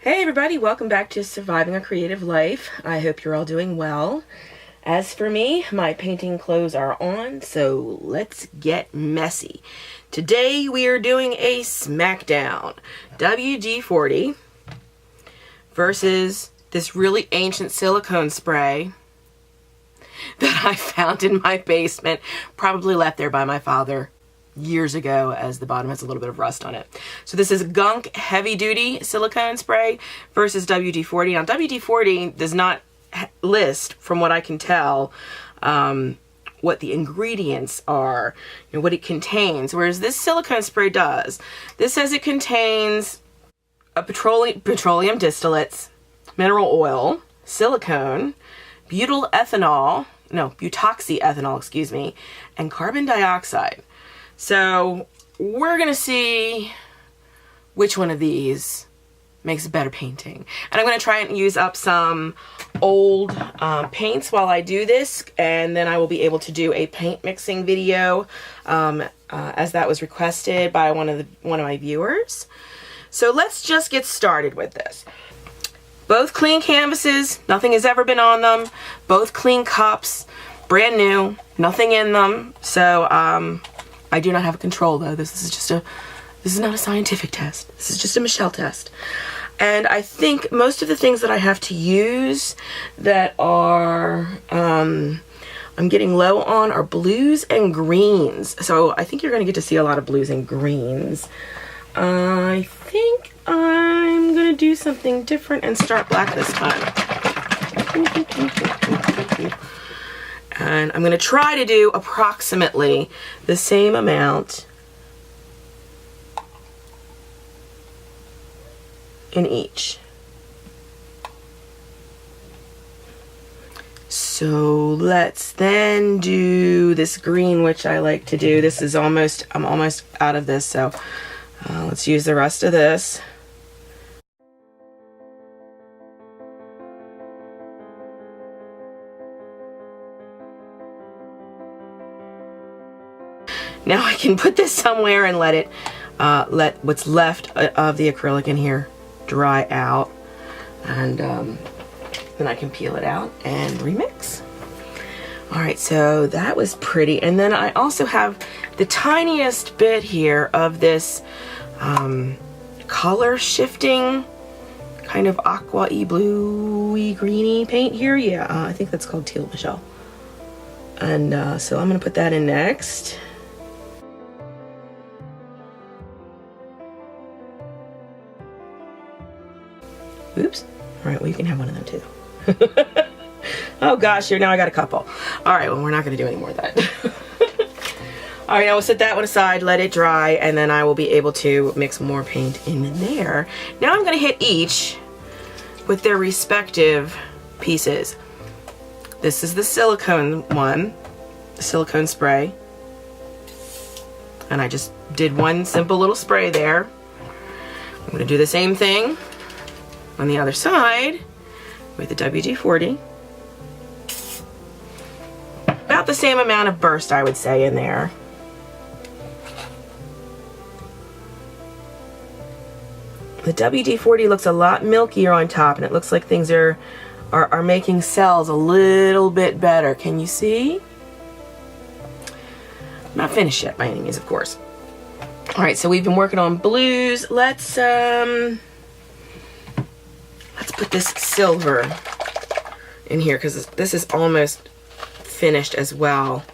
Hey everybody, welcome back to Surviving a Creative Life. I hope you're all doing well. As for me, my painting clothes are on, so let's get messy. Today we are doing a Smackdown WD-40 versus this really ancient silicone spray that I found in my basement, probably left there by my father years ago, as the bottom has a little bit of rust on it. So this is Gunk heavy duty silicone spray versus WD-40. Now WD-40 does not list, from what I can tell, what the ingredients are, what it contains, whereas this silicone spray does. This says it contains a petroleum distillates, mineral oil, silicone, butoxyethanol, excuse me, and carbon dioxide. So we're gonna see which one of these makes a better painting. And I'm gonna try and use up some old paints while I do this, and then I will be able to do a paint mixing video as that was requested by one of my viewers. So let's just get started with this. Both clean canvases, nothing has ever been on them. Both clean cups, brand new, nothing in them. So I do not have a control though. This is not a scientific test. This is just a Michelle test. And I think most of the things that I have to use that are I'm getting low on are blues and greens. So I think you're gonna get to see a lot of blues and greens. I think I'm gonna do something different and start black this time. And I'm going to try to do approximately the same amount in each. So let's then do this green, which I like to do. This is I'm almost out of this, so let's use the rest of this. Now I can put this somewhere and let what's left of the acrylic in here dry out, and then I can peel it out and remix. All right, so that was pretty. And then I also have the tiniest bit here of this color shifting kind of aqua-y, bluey, greeny paint here. Yeah, I think that's called teal, Michelle. And so I'm gonna put that in next. Oops. All right, well, you can have one of them too. Oh gosh, now I got a couple. All right, well, we're not gonna do any more of that. All right, I will set that one aside, let it dry, and then I will be able to mix more paint in there. Now I'm gonna hit each with their respective pieces. This is the silicone one, the silicone spray. And I just did one simple little spray there. I'm gonna do the same thing on the other side with the WD-40. About the same amount of burst, I would say, in there. The WD-40 looks a lot milkier on top, and it looks like things are making cells a little bit better. Can you see? I'm not finished yet by any means, of course. All right, so we've been working on blues. Let's put this silver in here, because this is almost finished as well.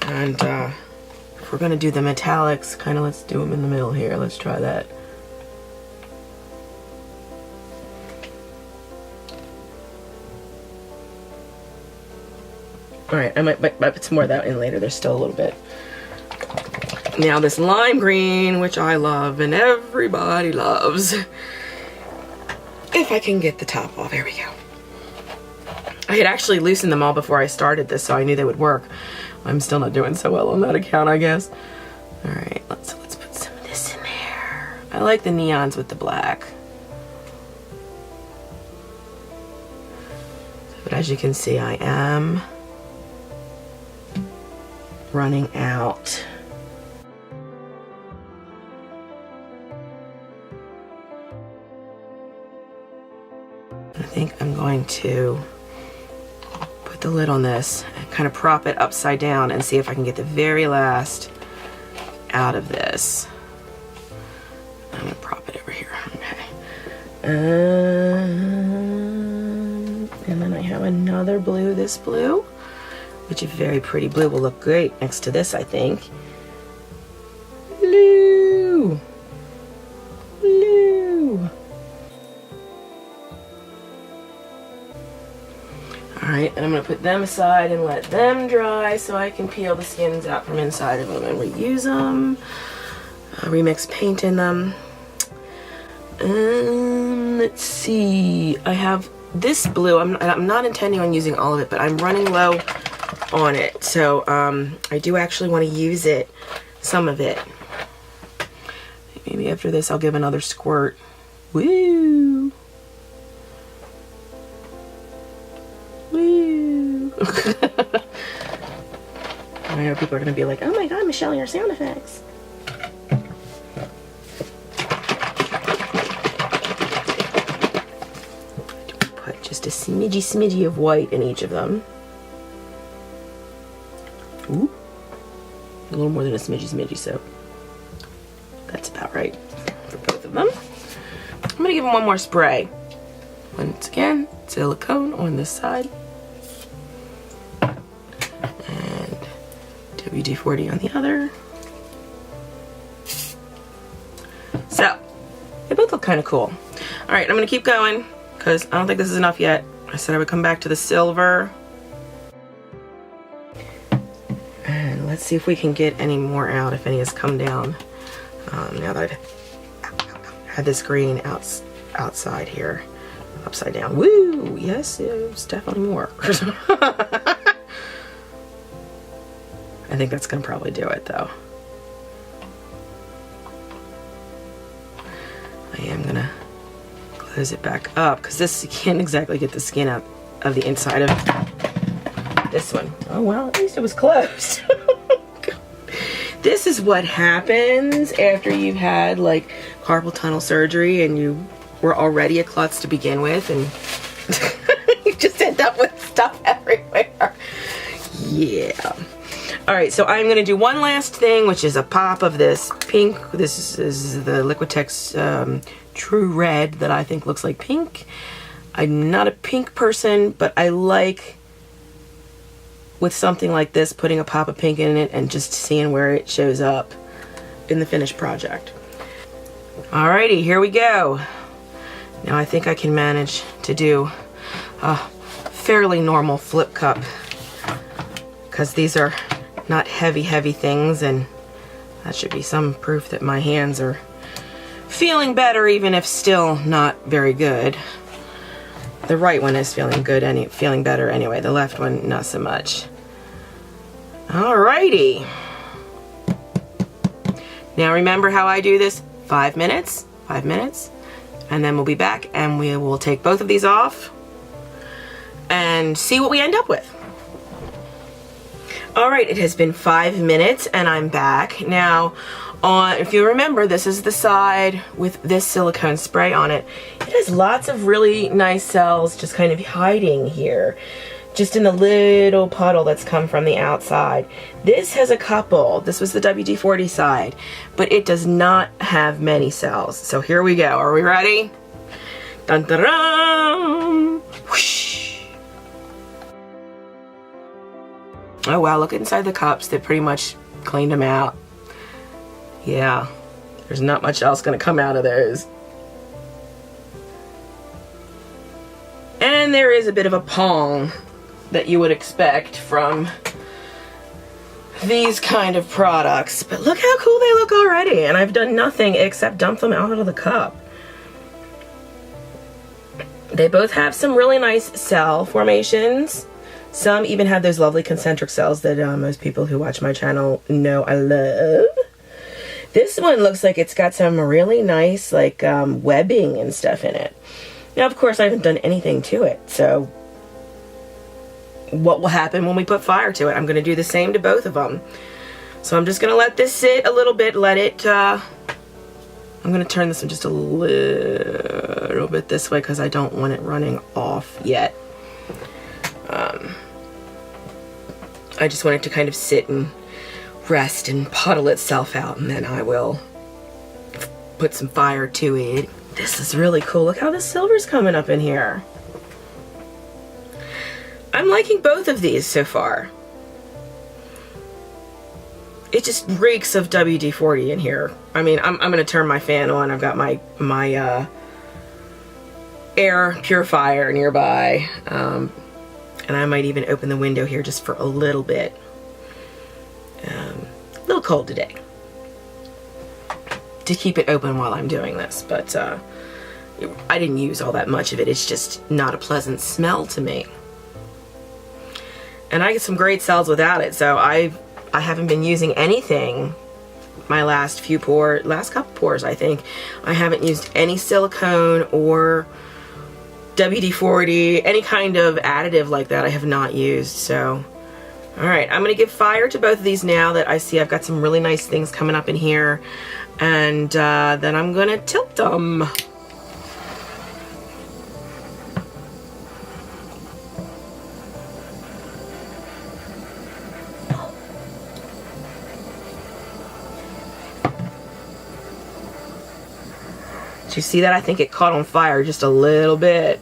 And if we're gonna do the metallics, kind of let's do them in the middle here. Let's try that. All right, I might put some more of that in later. There's still a little bit. Now this lime green, which I love and everybody loves. If I can get the top off, there we go. I had actually loosened them all before I started this, so I knew they would work. I'm still not doing so well on that account, I guess. All right, let's put some of this in there. I like the neons with the black. But as you can see, I am running out. going to put the lid on this and kind of prop it upside down and see if I can get the very last out of this. I'm gonna prop it over here. Okay. And then I have another blue, this blue, which is very pretty blue, will look great next to this, I think. Blue. Blue. Alright, and I'm going to put them aside and let them dry so I can peel the skins out from inside of them and reuse them. Remix paint in them. Let's see. I have this blue. I'm not intending on using all of it, but I'm running low on it. So I do actually want to use it, some of it. Maybe after this I'll give another squirt. Woo! Woo! I know people are going to be like, oh my god, Michelle, your sound effects. Put just a smidgy of white in each of them. Ooh. A little more than a smidgy, so that's about right for both of them. I'm going to give them one more spray. Once again, silicone on this side. And WD-40 on the other. So, they both look kind of cool. Alright, I'm going to keep going because I don't think this is enough yet. I said I would come back to the silver. And let's see if we can get any more out, if any has come down. Now that I've had this green outside here. Upside down. Woo! Yes, there's definitely more. I think that's going to probably do it, though. I am going to close it back up, because this, you can't exactly get the skin out of the inside of this one. Oh, well, at least it was closed. This is what happens after you've had, like, carpal tunnel surgery and you were already a klutz to begin with, and you just end up with stuff everywhere. Yeah. Alright, so I'm going to do one last thing, which is a pop of this pink. This is the Liquitex True Red that I think looks like pink. I'm not a pink person, but I like, with something like this, putting a pop of pink in it and just seeing where it shows up in the finished project. Alrighty, here we go. Now I think I can manage to do a fairly normal flip cup, because these are not heavy things, and that should be some proof that my hands are feeling better, even if still not very good. The right one is feeling good, feeling better anyway. The left one, not so much. Alrighty. Now remember how I do this? 5 minutes, 5 minutes, and then we'll be back and we will take both of these off and see what we end up with. Alright, it has been 5 minutes and I'm back. Now, if you remember, this is the side with this silicone spray on it. It has lots of really nice cells just kind of hiding here, just in the little puddle that's come from the outside. This has a couple. This was the WD-40 side, but it does not have many cells. So here we go. Are we ready? Dun dun dun! Whoosh! Oh wow, look inside the cups. They pretty much cleaned them out. Yeah, there's not much else gonna come out of those. And there is a bit of a pong that you would expect from these kind of products. But look how cool they look already, and I've done nothing except dump them out of the cup. They both have some really nice cell formations. Some even have those lovely concentric cells that most people who watch my channel know I love. This one looks like it's got some really nice, like, webbing and stuff in it. Now, of course, I haven't done anything to it, so what will happen when we put fire to it? I'm going to do the same to both of them. So I'm just going to let this sit a little bit, let it I'm gonna turn this one just a little bit this way because I don't want it running off yet. I just want it to kind of sit and rest and puddle itself out, and then I will put some fire to it. This is really cool. Look how the silver's coming up in here. I'm liking both of these so far. It just reeks of WD-40 in here. I mean, I'm gonna turn my fan on. I've got my air purifier nearby. And I might even open the window here just for a little bit. A little cold today. To keep it open while I'm doing this, but I didn't use all that much of it. It's just not a pleasant smell to me. And I get some great cells without it, so I haven't been using anything my last couple pours, I think. I haven't used any silicone or WD-40, any kind of additive like that I have not used. So, all right, I'm gonna give fire to both of these now that I see I've got some really nice things coming up in here, and then I'm gonna tilt them. Did you see that? I think it caught on fire just a little bit.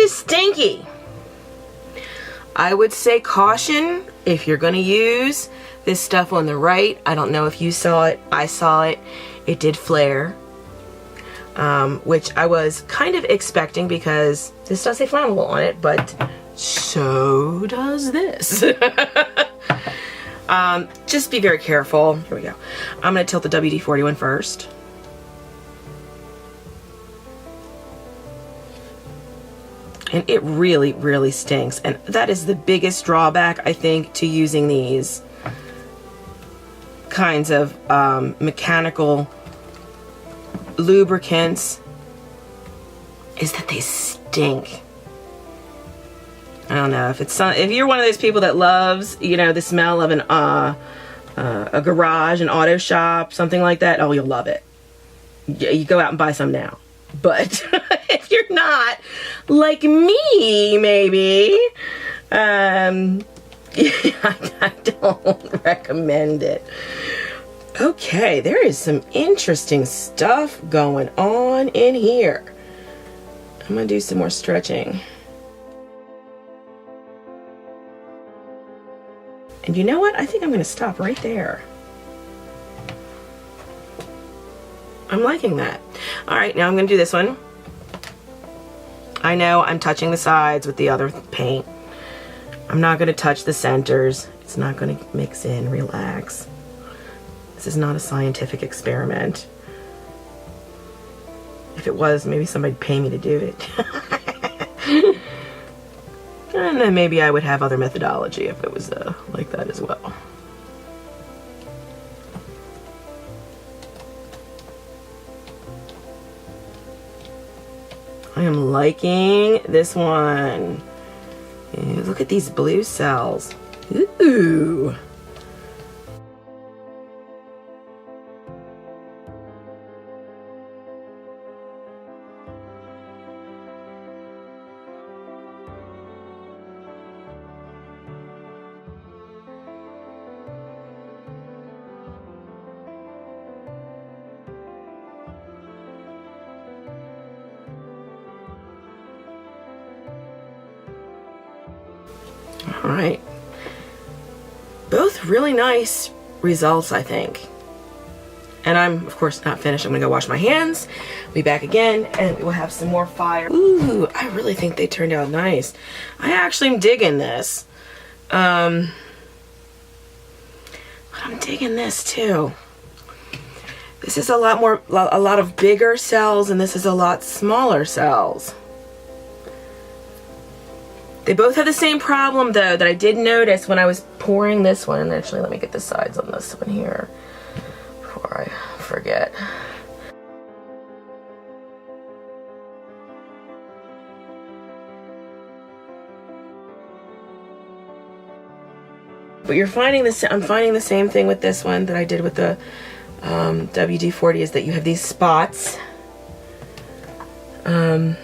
Stinky. I would say caution if you're going to use this stuff on the right. I don't know if you saw it. I saw it. It did flare, which I was kind of expecting because this does say flammable on it, but so does this. Just be very careful. Here we go. I'm going to tilt the WD-40 one first. And it really, really stinks. And that is the biggest drawback, I think, to using these kinds of mechanical lubricants, is that they stink. I don't know if you're one of those people that loves, you know, the smell of a garage, an auto shop, something like that. Oh, you'll love it. You go out and buy some now. But if you're not, like me, maybe, I don't recommend it. Okay, there is some interesting stuff going on in here. I'm gonna do some more stretching. And you know what? I think I'm gonna stop right there. I'm liking that. All right, now I'm gonna do this one. I know I'm touching the sides with the other paint. I'm not gonna touch the centers. It's not gonna mix in, relax. This is not a scientific experiment. If it was, maybe somebody'd pay me to do it. And then maybe I would have other methodology if it was like that as well. I am liking this one. Ew, look at these blue cells. Ooh. All right. Both really nice results, I think. And I'm, of course, not finished. I'm gonna go wash my hands, be back again, and we will have some more fire. Ooh, I really think they turned out nice. I actually am digging this. But I'm digging this too. This is a lot of bigger cells, and this is a lot smaller cells. They both have the same problem though that I did notice when I was pouring this one. And actually, let me get the sides on this one here before I forget. But you're finding this, I'm finding the same thing with this one that I did with the WD-40, is that you have these spots that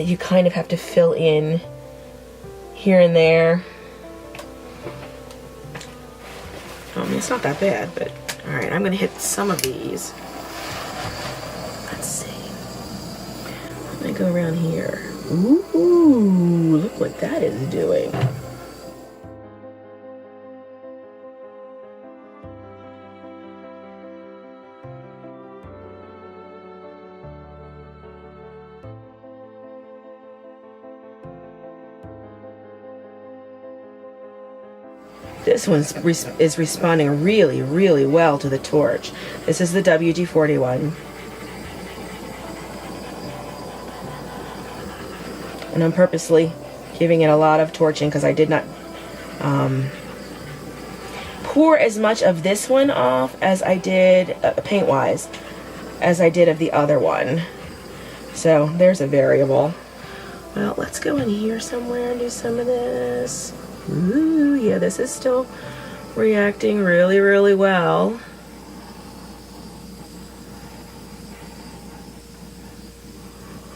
you kind of have to fill in here and there. I mean, it's not that bad, but all right, I'm gonna hit some of these. Let's see. I'm gonna go around here. Ooh, look what that is doing. This one is responding really, really well to the torch. This is the WD-40 one. And I'm purposely giving it a lot of torching because I did not pour as much of this one off as I did, paint-wise, as I did of the other one. So there's a variable. Well, let's go in here somewhere and do some of this. Ooh, yeah, this is still reacting really, really well.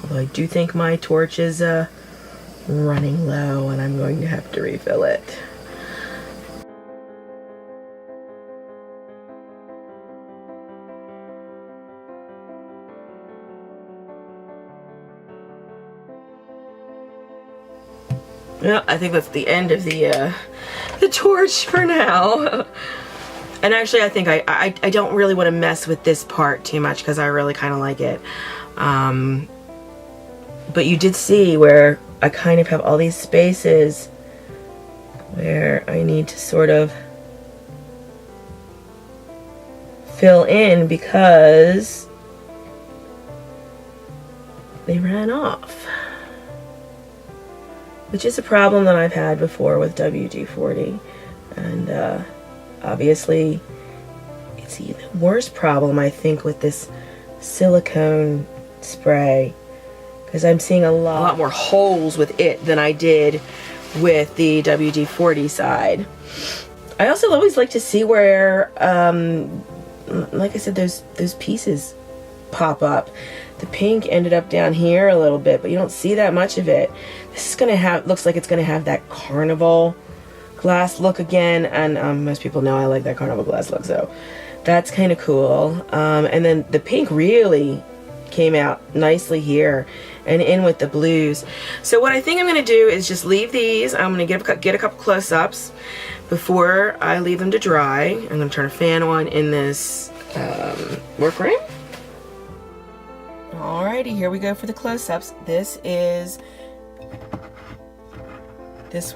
Although I do think my torch is running low and I'm going to have to refill it. Well, I think that's the end of the torch for now. And actually, I think I don't really want to mess with this part too much because I really kind of like it. But you did see where I kind of have all these spaces where I need to sort of fill in because they ran off. Which is a problem that I've had before with WD-40. And obviously, it's an even worse problem, I think, with this silicone spray. Because I'm seeing a lot more holes with it than I did with the WD-40 side. I also always like to see where, like I said, those pieces pop up. The pink ended up down here a little bit, but you don't see that much of it. This is gonna have, looks like it's gonna have that carnival glass look again, and most people know I like that carnival glass look, so that's kind of cool. And then the pink really came out nicely here and in with the blues. So what I think I'm gonna do is just leave these. I'm gonna get a couple close-ups before I leave them to dry. I'm gonna turn a fan on in this work room. Alrighty, here we go for the close-ups. This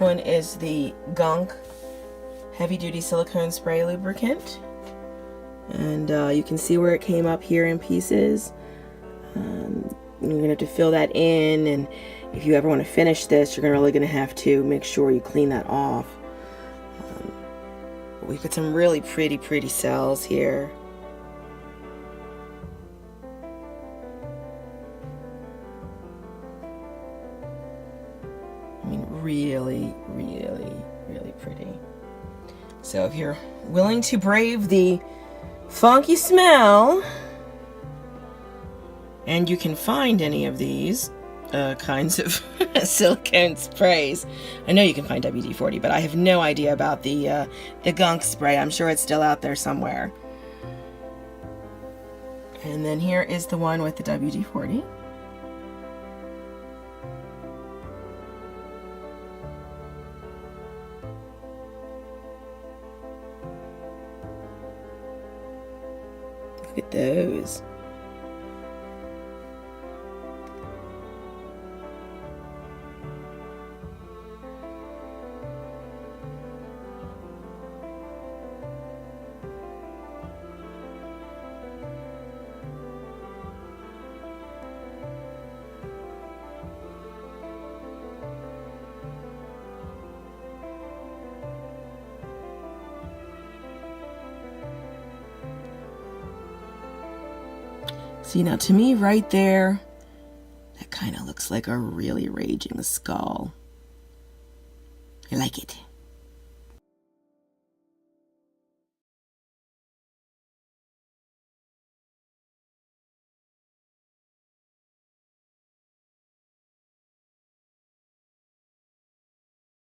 one is the Gunk heavy-duty silicone spray lubricant, and you can see where it came up here in pieces. You're gonna have to fill that in, and if you ever want to finish this, you're really gonna have to make sure you clean that off. We've got some really pretty cells here. I mean, really pretty. So if you're willing to brave the funky smell, and you can find any of these kinds of silicone sprays. I know you can find WD-40, but I have no idea about the Gunk spray. I'm sure it's still out there somewhere. And then here is the one with the WD-40. Look at those. See, now to me right there, that kind of looks like a really raging skull. I like it.